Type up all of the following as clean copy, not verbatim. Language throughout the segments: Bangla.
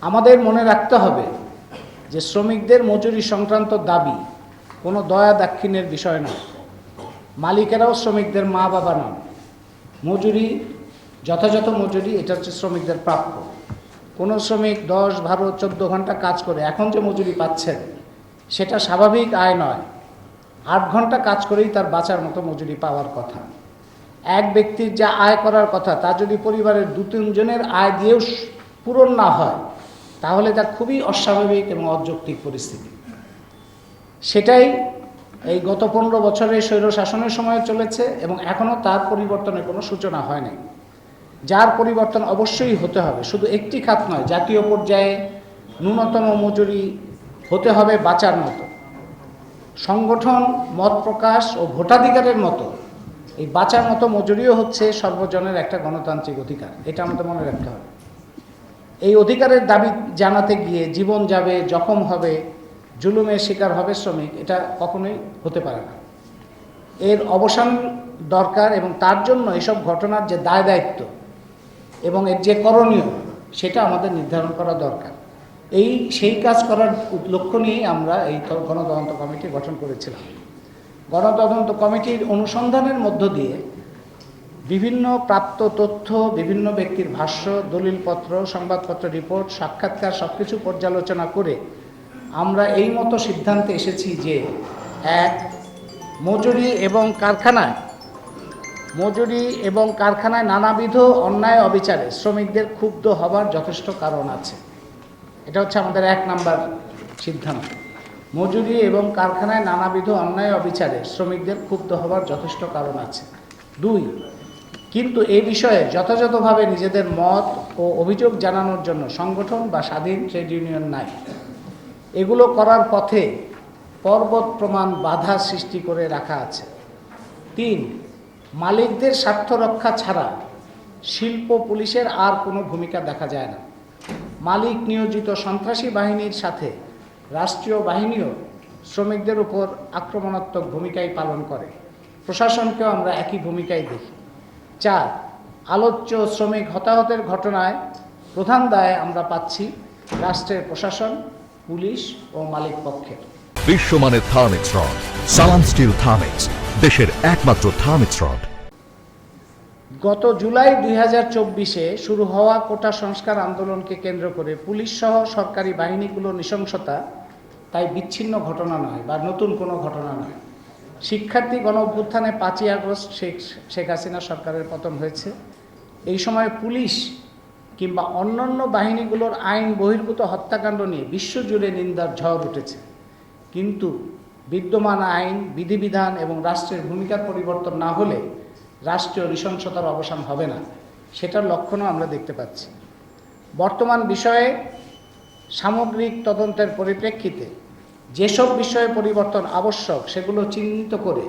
আমাদের মনে রাখতে হবে যে শ্রমিকদের মজুরি সংক্রান্ত দাবি কোনো দয়া দাক্ষিণ্যের বিষয় নয়। মালিকেরাও শ্রমিকদের মা বাবা নন। মজুরি, যথাযথ মজুরি, এটা হচ্ছে শ্রমিকদের প্রাপ্য। কোনো শ্রমিক 10, 12, 14 ঘন্টা কাজ করে এখন যে মজুরি পাচ্ছেন সেটা স্বাভাবিক আয় নয়। 8 ঘন্টা কাজ করেই তার বাঁচার মতো মজুরি পাওয়ার কথা। এক ব্যক্তির যা আয় করার কথা তা যদি পরিবারের 2-3 জনের আয় দিয়েও পূরণ না হয় তাহলে তা খুবই অস্বাভাবিক এবং অযৌক্তিক পরিস্থিতি। সেটাই এই গত 15 বছরের স্বৈরশাসনের সময় চলেছে এবং এখনও তার পরিবর্তনের কোনো সূচনা হয়নি। যার পরিবর্তন অবশ্যই হতে হবে। শুধু একটি খাত নয়, জাতীয় পর্যায়ে ন্যূনতম মজুরি হতে হবে বাঁচার মতো। সংগঠন, মত প্রকাশ ও ভোটাধিকারের মতো এই বাঁচার মতো মজুরিও হচ্ছে সর্বজনের একটা গণতান্ত্রিক অধিকার। এটা আমাদের মনে রাখতে হবে। এই অধিকারের দাবি জানাতে গিয়ে জীবন যাবে, জখম হবে, জুলুমের শিকার হবে শ্রমিক, এটা কখনোই হতে পারে না। এর অবসান দরকার এবং তার জন্য এসব ঘটনার যে দায় দায়িত্ব এবং এর যে করণীয় সেটা আমাদের নির্ধারণ করা দরকার। সেই কাজ করার লক্ষ্য নিয়েই আমরা এই গণতদন্ত কমিটি গঠন করেছিলাম। গণতদন্ত কমিটির অনুসন্ধানের মধ্য দিয়ে বিভিন্ন প্রাপ্ত তথ্য, বিভিন্ন ব্যক্তির ভাষ্য, দলিলপত্র, সংবাদপত্র, রিপোর্ট, সাক্ষাৎকার সবকিছু পর্যালোচনা করে আমরা এই মতো সিদ্ধান্তে এসেছি যে 1. মজুরি এবং কারখানায় নানাবিধ অন্যায় অবিচারে শ্রমিকদের ক্ষুব্ধ হবার যথেষ্ট কারণ আছে। এটা হচ্ছে আমাদের 1 নাম্বার সিদ্ধান্ত। মজুরি এবং কারখানায় নানাবিধ অন্যায় অবিচারে শ্রমিকদের ক্ষুব্ধ হবার যথেষ্ট কারণ আছে। 2. কিন্তু এই বিষয়ে যথাযথভাবে নিজেদের মত ও অভিযোগ জানানোর জন্য সংগঠন বা স্বাধীন ট্রেড ইউনিয়ন নাই। এগুলো করার পথে পর্বত প্রমাণ বাধা সৃষ্টি করে রাখা আছে। 3. মালিকদের স্বার্থ রক্ষা ছাড়া শিল্প পুলিশের আর কোনো ভূমিকা দেখা যায় না। মালিক নিয়োজিত সন্ত্রাসী বাহিনীর সাথে রাষ্ট্রীয় বাহিনীও শ্রমিকদের উপর আক্রমণাত্মক ভূমিকাই পালন করে। প্রশাসনকেও আমরা একই ভূমিকাই দেখি। 4. আলোচ্য শ্রমিক হতাহতের ঘটনায় প্রধান দায় আমরা পাচ্ছি রাষ্ট্রের প্রশাসন, পুলিশ ও মালিক পক্ষের। বিশ্বমানের থার্মিক্স রড, সালাম স্টিল থার্মিক্স, দেশের একমাত্র থার্মিক্স রড। গত জুলাই 2024-এ শুরু হওয়া কোটা সংস্কার আন্দোলনকে কেন্দ্র করে পুলিশ সহ সরকারি বাহিনীগুলোর নৃশংসতা তাই বিচ্ছিন্ন ঘটনা নয় বা নতুন কোনো ঘটনা নয়। শিক্ষার্থী গণ অভ্যুত্থানে 5ই আগস্ট শেখ হাসিনা সরকারের পতন হয়েছে। এই সময় পুলিশ কিংবা অন্যান্য বাহিনীগুলোর আইন বহির্ভূত হত্যাকাণ্ড নিয়ে বিশ্বজুড়ে নিন্দার ঝড় উঠেছে। কিন্তু বিদ্যমান আইন, বিধিবিধান এবং রাষ্ট্রের ভূমিকার পরিবর্তন না হলে রাষ্ট্রীয় নৃশংসতার অবসান হবে না। সেটার লক্ষণও আমরা দেখতে পাচ্ছি। বর্তমান বিষয়ে সামগ্রিক তদন্তের পরিপ্রেক্ষিতে যেসব বিষয়ে পরিবর্তন আবশ্যক সেগুলো চিহ্নিত করে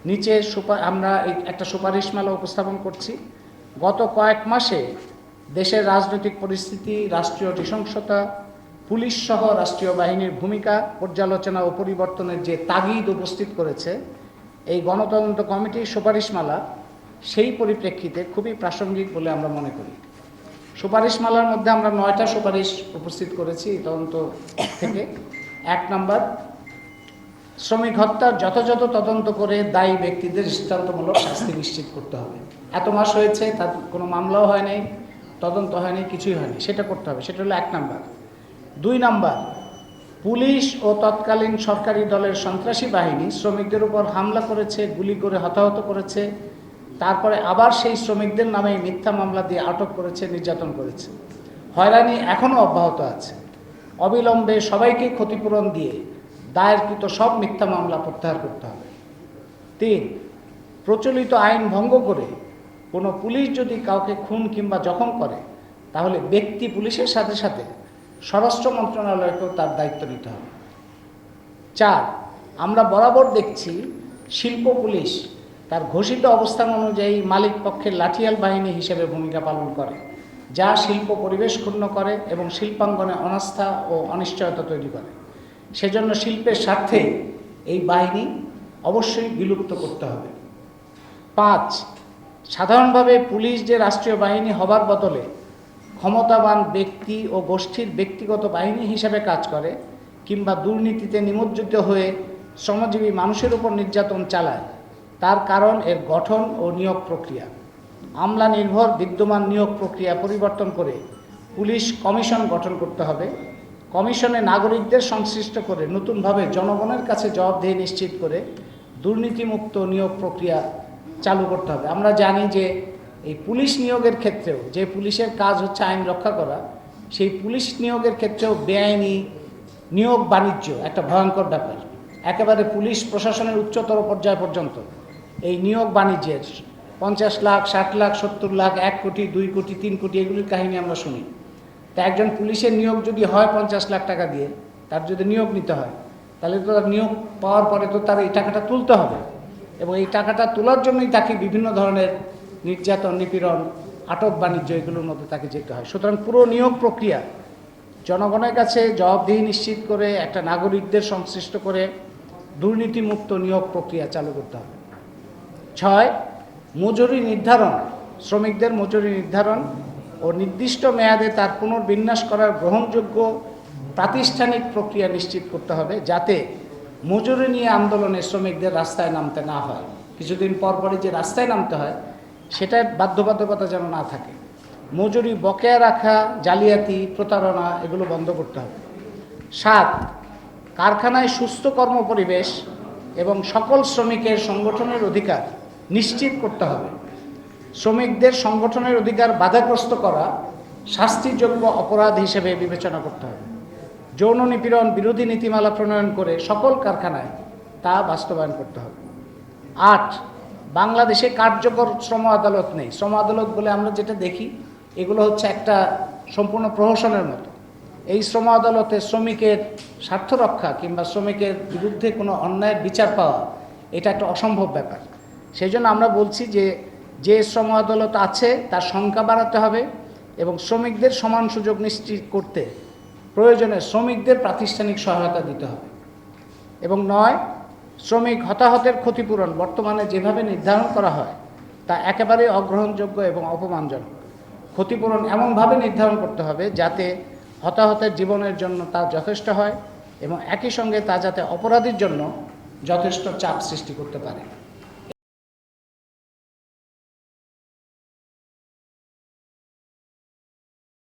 নিচে আমরা একটা সুপারিশমালা উপস্থাপন করছি। গত কয়েক মাসে দেশের রাজনৈতিক পরিস্থিতি, রাষ্ট্রীয় নৃশংসতা, পুলিশ সহ রাষ্ট্রীয় বাহিনীর ভূমিকা পর্যালোচনা ও পরিবর্তনের যে তাগিদ উপস্থিত করেছে এই গণতদন্ত কমিটির সুপারিশমালা, সেই পরিপ্রেক্ষিতে খুবই প্রাসঙ্গিক বলে আমরা মনে করি। সুপারিশমালার মধ্যে আমরা 9টা সুপারিশ উপস্থিত করেছি এই তদন্ত থেকে। 1 নাম্বার, শ্রমিক হত্যার যথাযথ তদন্ত করে দায়ী ব্যক্তিদের দৃষ্টান্তমূলক শাস্তি নিশ্চিত করতে হবে। এত মাস হয়েছে, তার কোনো মামলাও হয় নাই, তদন্ত হয়নি, কিছুই হয়নি, সেটা করতে হবে। সেটা হলো 1 নাম্বার। 2 নাম্বার, পুলিশ ও তৎকালীন সরকারি দলের সন্ত্রাসী বাহিনী শ্রমিকদের উপর হামলা করেছে, গুলি করে হতাহত করেছে, তারপরে আবার সেই শ্রমিকদের নামে মিথ্যা মামলা দিয়ে আটক করেছে, নির্যাতন করেছে। হয়রানি এখনও অব্যাহত আছে। অবিলম্বে সবাইকে ক্ষতিপূরণ দিয়ে দায়েরকৃত সব মিথ্যা মামলা প্রত্যাহার করতে হবে। 3, প্রচলিত আইন ভঙ্গ করে কোনো পুলিশ যদি কাউকে খুন কিংবা জখম করে তাহলে ব্যক্তি পুলিশের সাথে সাথে স্বরাষ্ট্র মন্ত্রণালয়কেও তার দায়িত্ব নিতে হবে। 4, আমরা বরাবর দেখছি শিল্প পুলিশ তার ঘোষিত অবস্থান অনুযায়ী মালিক পক্ষের লাঠিয়াল বাহিনী হিসেবে ভূমিকা পালন করে, যা শিল্প পরিবেশ ক্ষুণ্ণ করে এবং শিল্পাঙ্গনে অনাস্থা ও অনিশ্চয়তা তৈরি করে। সেজন্য শিল্পের স্বার্থে এই বাহিনী অবশ্যই বিলুপ্ত করতে হবে। 5, সাধারণভাবে পুলিশ যে রাষ্ট্রীয় বাহিনী হবার বদলে ক্ষমতাবান ব্যক্তি ও গোষ্ঠীর ব্যক্তিগত বাহিনী হিসেবে কাজ করে কিংবা দুর্নীতিতে নিমজ্জিত হয়ে শ্রমজীবী মানুষের উপর নির্যাতন চালায়, তার কারণ এর গঠন ও নিয়োগ প্রক্রিয়া। আমলা নির্ভর বিদ্যমান নিয়োগ প্রক্রিয়া পরিবর্তন করে পুলিশ কমিশন গঠন করতে হবে। কমিশনে নাগরিকদের সংশ্লিষ্ট করে নতুনভাবে জনগণের কাছে জবাবদিহি নিশ্চিত করে দুর্নীতিমুক্ত নিয়োগ প্রক্রিয়া চালু করতে হবে। আমরা জানি যে এই পুলিশ নিয়োগের ক্ষেত্রেও, যে পুলিশের কাজ হচ্ছে আইন রক্ষা করা, সেই পুলিশ নিয়োগের ক্ষেত্রেও বেআইনি নিয়োগ বাণিজ্য একটা ভয়ঙ্কর ব্যাপার। একেবারে পুলিশ প্রশাসনের উচ্চতর পর্যায় পর্যন্ত এই নিয়োগ বাণিজ্যের 50 লাখ, 60 লাখ, 70 লাখ, 1 কোটি, 2 কোটি, 3 কোটি এগুলির কাহিনী আমরা শুনি। তা একজন পুলিশের নিয়োগ যদি হয় 50 লাখ টাকা দিয়ে, তার যদি নিয়োগ নিতে হয়, তাহলে তো তার নিয়োগ পাওয়ার পরে তো তার এই টাকাটা তুলতে হবে, এবং এই টাকাটা তোলার জন্যই তাকে বিভিন্ন ধরনের নির্যাতন, নিপীড়ন, আটক বাণিজ্য এগুলোর মধ্যে তাকে যেতে হয়। সুতরাং পুরো নিয়োগ প্রক্রিয়া জনগণের কাছে জবাবদিহি নিশ্চিত করে, একটা নাগরিকদের সংশ্লিষ্ট করে দুর্নীতিমুক্ত নিয়োগ প্রক্রিয়া চালু করতে হবে। 6, মজুরি নির্ধারণ, শ্রমিকদের মজুরি নির্ধারণ ও নির্দিষ্ট মেয়াদে তার পুনর্বিন্যাস করার গ্রহণযোগ্য প্রাতিষ্ঠানিক প্রক্রিয়া নিশ্চিত করতে হবে, যাতে মজুরি নিয়ে আন্দোলনে শ্রমিকদের রাস্তায় নামতে না হয়। কিছুদিন পরপরই যে রাস্তায় নামতে হয়, সেটার বাধ্যবাধকতা যেন না থাকে। মজুরি বকেয়া রাখা, জালিয়াতি, প্রতারণা এগুলো বন্ধ করতে হবে। 7, কারখানায় সুস্থ কর্মপরিবেশ এবং সকল শ্রমিকের সংগঠনের অধিকার নিশ্চিত করতে হবে। শ্রমিকদের সংগঠনের অধিকার বাধাগ্রস্ত করা শাস্তিযোগ্য অপরাধ হিসেবে বিবেচনা করতে হবে। যৌন নিপীড়ন বিরোধী নীতিমালা প্রণয়ন করে সকল কারখানায় তা বাস্তবায়ন করতে হবে। 8, বাংলাদেশে কার্যকর শ্রম আদালত নেই। শ্রম আদালত বলে আমরা যেটা দেখি, এগুলো হচ্ছে একটা সম্পূর্ণ প্রহসনের মতো। এই শ্রম আদালতে শ্রমিকের স্বার্থ রক্ষা কিংবা শ্রমিকের বিরুদ্ধে কোনো অন্যায়ের বিচার পাওয়া, এটা একটা অসম্ভব ব্যাপার। সেই জন্য আমরা বলছি যে শ্রম আদালত আছে তার সংখ্যা বাড়াতে হবে এবং শ্রমিকদের সমান সুযোগ নিশ্চিত করতে প্রয়োজনে শ্রমিকদের প্রাতিষ্ঠানিক সহায়তা দিতে হবে। এবং 9, শ্রমিক হতাহতের ক্ষতিপূরণ বর্তমানে যেভাবে নির্ধারণ করা হয় তা একেবারে অগ্রহণযোগ্য এবং অপমানজনক। ক্ষতিপূরণ এমনভাবে নির্ধারণ করতে হবে যাতে হতাহতের জীবনের জন্য তা যথেষ্ট হয় এবং একই সঙ্গে তা যাতে অপরাধীর জন্য যথেষ্ট চাপ সৃষ্টি করতে পারে।